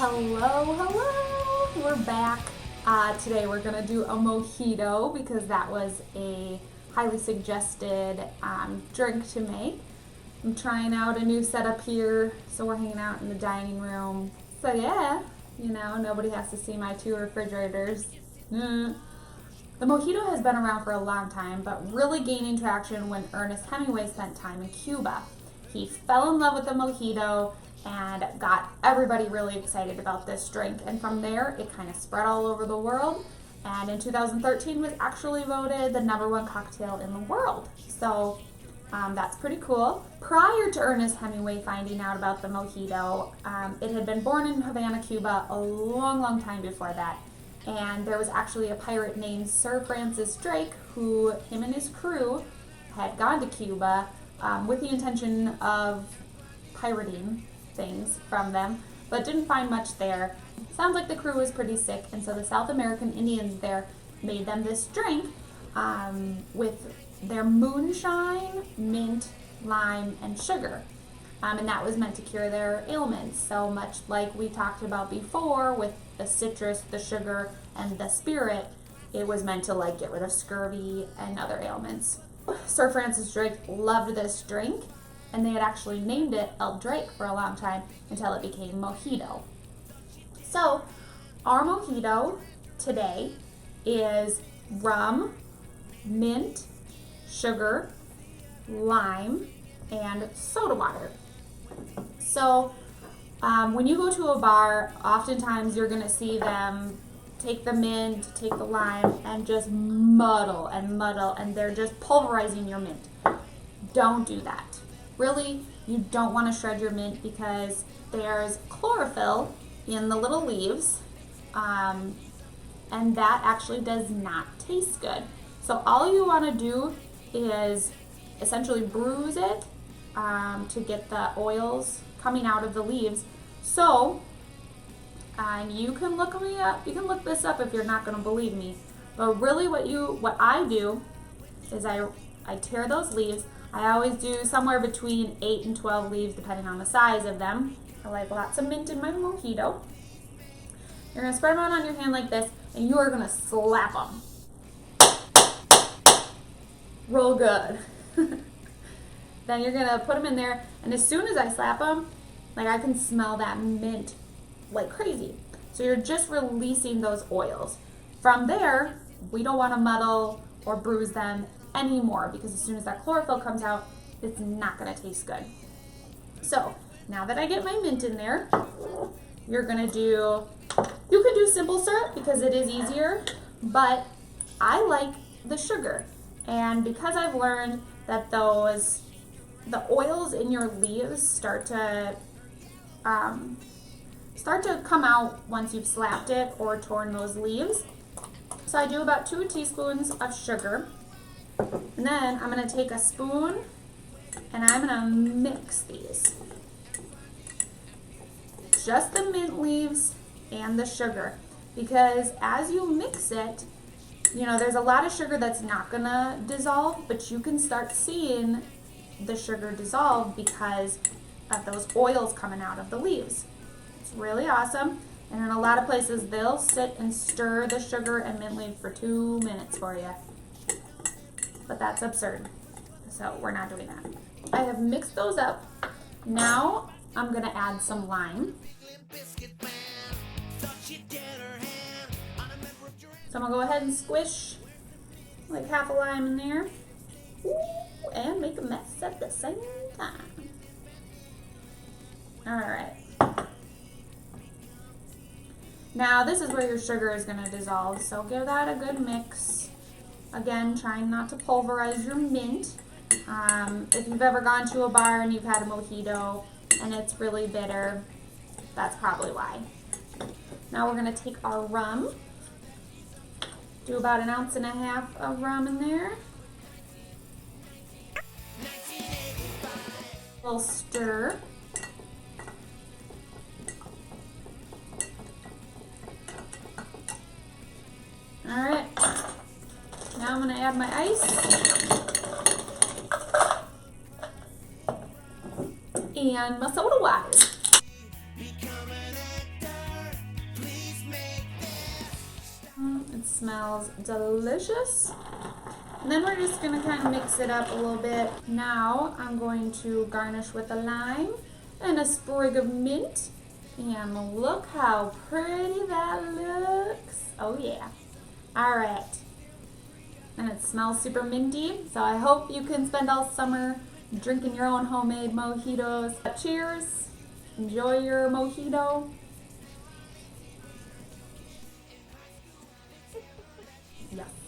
Hello, we're back. Today we're gonna do a mojito because that was a highly suggested drink to make. I'm trying out a new setup here, so we're hanging out in the dining room. So yeah, nobody has to see my two refrigerators. The mojito has been around for a long time, but really gaining traction when Ernest Hemingway spent time in Cuba. He fell in love with the mojito and got everybody really excited about this drink. And from there, it kind of spread all over the world. And in 2013 was actually voted the #1 cocktail in the world. So that's pretty cool. Prior to Ernest Hemingway finding out about the mojito, it had been born in Havana, Cuba a long time before that. And there was actually a pirate named Sir Francis Drake who, him and his crew, had gone to Cuba with the intention of pirating things from them, but didn't find much there. Sounds like the crew was pretty sick, and so the South American Indians there made them this drink with their moonshine, mint, lime, and sugar. And that was meant to cure their ailments. So much like we talked about before with the citrus, the sugar, and the spirit, it was meant to get rid of scurvy and other ailments. Sir Francis Drake loved this drink, and they had actually named it El Drake for a long time until it became Mojito. So our mojito today is rum, mint, sugar, lime, and soda water. So when you go to a bar, oftentimes you're going to see them take the mint, take the lime, and just muddle, and they're just pulverizing your mint. Don't do that. Really, you don't want to shred your mint because there's chlorophyll in the little leaves, and that actually does not taste good. So all you want to do is essentially bruise it to get the oils coming out of the leaves. So you can look me up. You can look this up if you're not going to believe me. But really, what I do is I tear those leaves. I always do somewhere between 8 and 12 leaves, depending on the size of them. I like lots of mint in my mojito. You're going to spread them out on your hand like this, and you are going to slap them. Real good. Then you're going to put them in there, and as soon as I slap them, I can smell that mint like crazy. So you're just releasing those oils. From there, we don't want to muddle or bruise them anymore because as soon as that chlorophyll comes out, it's not going to taste good. So now that I get my mint in there, you could do simple syrup because it is easier, but I like the sugar. And because I've learned that the oils in your leaves start to come out once you've slapped it or torn those leaves. So I do about 2 teaspoons of sugar. And then I'm going to take a spoon and I'm going to mix these. Just the mint leaves and the sugar. Because as you mix it, there's a lot of sugar that's not going to dissolve, but you can start seeing the sugar dissolve because of those oils coming out of the leaves. It's really awesome. And in a lot of places, they'll sit and stir the sugar and mint leaf for 2 minutes for you. But that's absurd. So we're not doing that. I have mixed those up. Now I'm going to add some lime. So I'm going to go ahead and squish half a lime in there. Ooh, and make a mess at the same time. Alright. Now this is where your sugar is going to dissolve. So give that a good mix. Again, trying not to pulverize your mint. If you've ever gone to a bar and you've had a mojito and it's really bitter, that's probably why. Now we're going to take our rum. Do about 1.5 ounces of rum in there. A little stir. Alright. Now I'm going to add my ice. And my soda water. smells delicious. And then we're just gonna kind of mix it up a little bit. Now I'm going to garnish with a lime and a sprig of mint. And look how pretty that looks. Oh yeah. All right. And it smells super minty. So I hope you can spend all summer drinking your own homemade mojitos. Cheers. Enjoy your mojito. Yes.